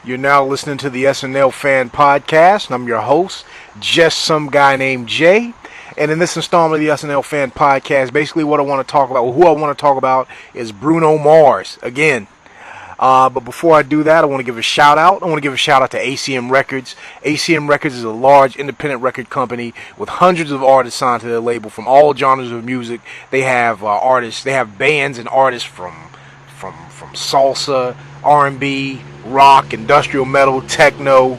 You're now listening to the SNL Fan Podcast, and I'm your host, just some guy named Jay. And in this installment of the SNL Fan Podcast, basically what I want to talk about, who I want to talk about, is Bruno Mars again. But before I do that, I want to give a shout out. I want to give a shout out to ACM Records. ACM Records is a large independent record company with hundreds of artists signed to their label from all genres of music. They have artists, they have bands and artists from salsa, R&B, rock, industrial metal, techno.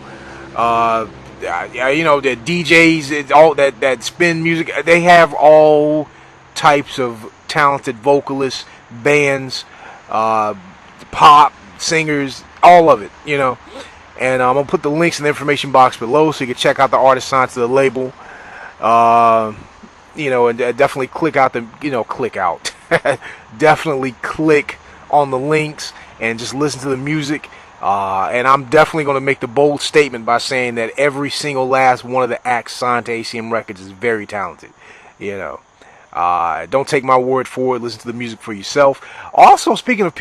The DJs, it's all that spin music. They have all types of talented vocalists, bands, pop singers, all of it, And I'm gonna put the links in the information box below so you can check out the artist signed to the label. And definitely click out definitely click on the links and just listen to the music. And I'm definitely going to make the bold statement by saying that every single last one of the acts signed to ACM Records is very talented. Don't take my word for it. Listen to the music for yourself. Also, speaking of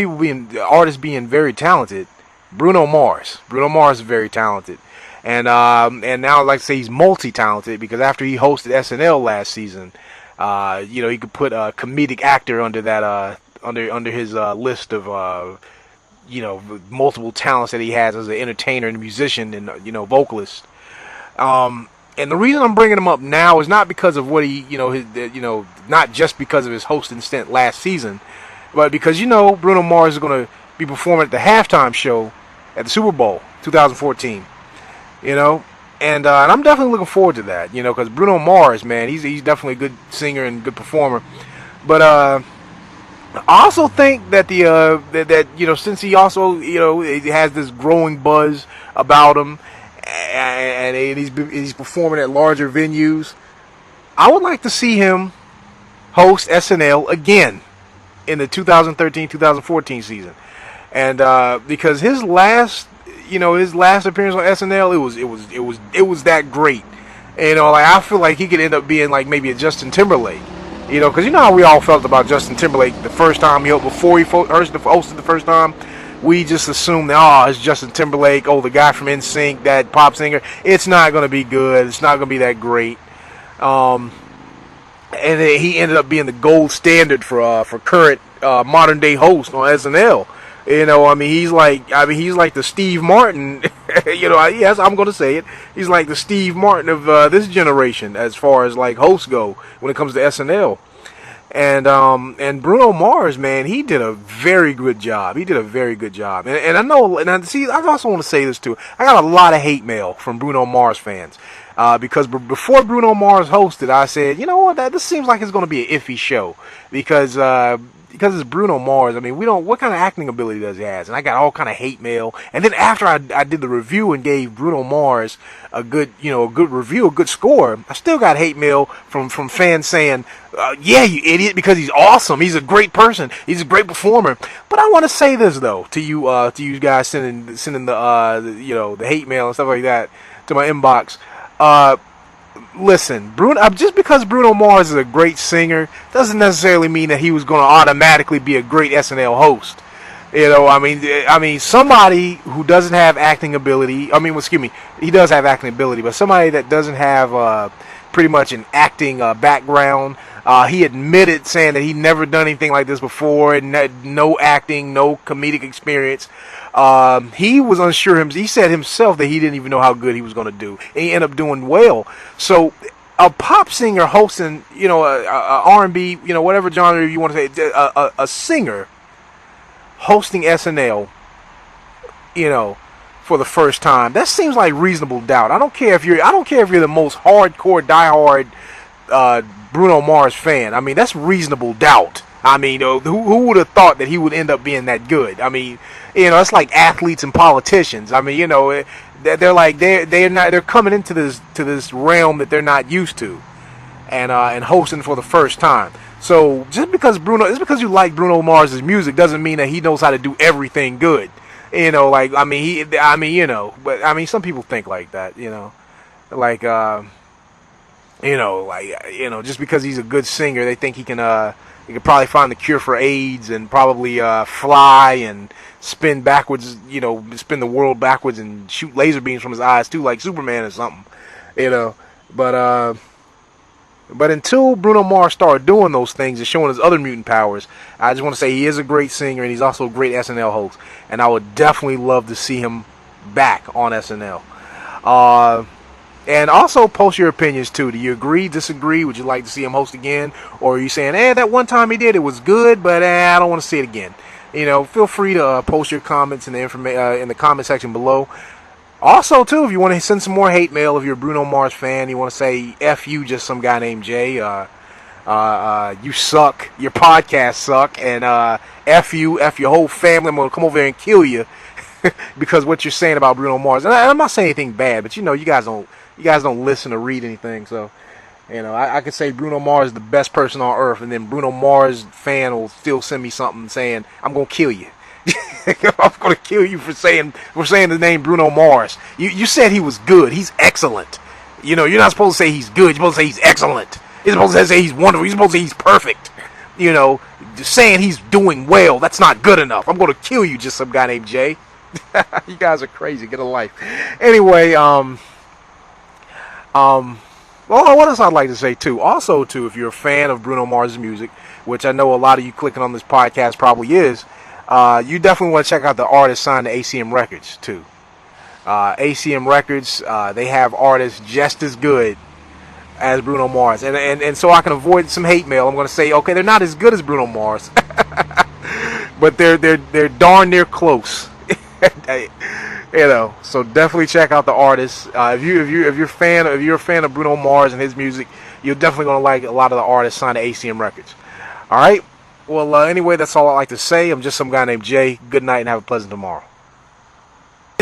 artists being very talented, Bruno Mars. Bruno Mars is very talented. And now I'd like to say he's multi-talented because after he hosted SNL last season, he could put a comedic actor under that under his list of multiple talents that he has as an entertainer and musician and vocalist. And the reason I'm bringing him up now is not because of what he not just because of his hosting stint last season, but because Bruno Mars is going to be performing at the halftime show at the Super Bowl 2014. And I'm definitely looking forward to that. Because Bruno Mars, man, he's definitely a good singer and good performer. But I also think that since he also he has this growing buzz about him, and he's performing at larger venues, I would like to see him host SNL again in the 2013-2014 season, and because his last appearance on SNL, it was that great. I feel like he could end up being like maybe a Justin Timberlake. Because how we all felt about Justin Timberlake the first time before he hosted the first time. We just assumed that, it's Justin Timberlake, the guy from NSYNC, that pop singer. It's not going to be good. It's not going to be that great. And he ended up being the gold standard for current modern day host on SNL. He's like the Steve Martin. Yes, I'm going to say it. He's like the Steve Martin of this generation as far as like hosts go when it comes to SNL. And Bruno Mars, man, he did a very good job. And I know, and I also want to say this too. I got a lot of hate mail from Bruno Mars fans. Because before Bruno Mars hosted, I said, this seems like it's going to be an iffy show because it's Bruno Mars. What kind of acting ability does he have? And I got all kind of hate mail. And then after I did the review and gave Bruno Mars a good review, a good score, I still got hate mail from fans saying, yeah, you idiot, because he's awesome. He's a great person. He's a great performer. But I want to say this though to you guys sending the hate mail and stuff like that to my inbox. Listen, just because Bruno Mars is a great singer doesn't necessarily mean that he was going to automatically be a great SNL host. Somebody who doesn't have acting ability. He does have acting ability, but somebody that doesn't have pretty much an acting background. He admitted saying that he never done anything like this before, and no acting, no comedic experience. He was unsure. He said himself that he didn't even know how good he was going to do. And he ended up doing well. So a pop singer hosting, a R&B, whatever genre you want to say, a singer hosting SNL, for the first time, that seems like reasonable doubt. I don't care if you're the most hardcore, diehard Bruno Mars fan. That's reasonable doubt. Who would have thought that he would end up being that good? It's like athletes and politicians. They're coming into this realm that they're not used to, and hosting for the first time. So just because you like Bruno Mars's music doesn't mean that he knows how to do everything good. But some people think like that. Just because he's a good singer, they think he can probably find the cure for AIDS and probably fly and spin backwards, spin the world backwards and shoot laser beams from his eyes too, like Superman or something, you know. But until Bruno Mars started doing those things and showing his other mutant powers, I just want to say he is a great singer and he's also a great SNL host. And I would definitely love to see him back on SNL. And also post your opinions too. Do you agree, disagree? Would you like to see him host again? Or are you saying, that one time he did, it was good, but I don't want to see it again? Feel free to post your comments in the comment section below. Also, too, if you want to send some more hate mail, if you're a Bruno Mars fan, you want to say F you, just some guy named Jay, you suck, your podcast suck, and F you, F your whole family, I'm going to come over there and kill you because what you're saying about Bruno Mars. And I'm not saying anything bad, but you guys don't listen or read anything, so I could say Bruno Mars is the best person on earth, and then Bruno Mars fan will still send me something saying I'm going to kill you. I'm gonna kill you for saying the name Bruno Mars. You said he was good. He's excellent. You're not supposed to say he's good. You're supposed to say he's excellent. You're supposed to say he's wonderful. You're supposed to say he's perfect. Just saying he's doing well, that's not good enough. I'm gonna kill you, just some guy named Jay. You guys are crazy. Get a life. Anyway, well, what else I'd like to say too? Also, too, if you're a fan of Bruno Mars' music, which I know a lot of you clicking on this podcast probably is. You definitely want to check out the artists signed to ACM Records too. ACM Records, they have artists just as good as Bruno Mars, and so I can avoid some hate mail. I'm going to say, okay, they're not as good as Bruno Mars, but they're darn near close. So definitely check out the artists. If you're a fan of Bruno Mars and his music, you're definitely going to like a lot of the artists signed to ACM Records. All right. Well, anyway, that's all I like to say. I'm just some guy named Jay. Good night and have a pleasant tomorrow.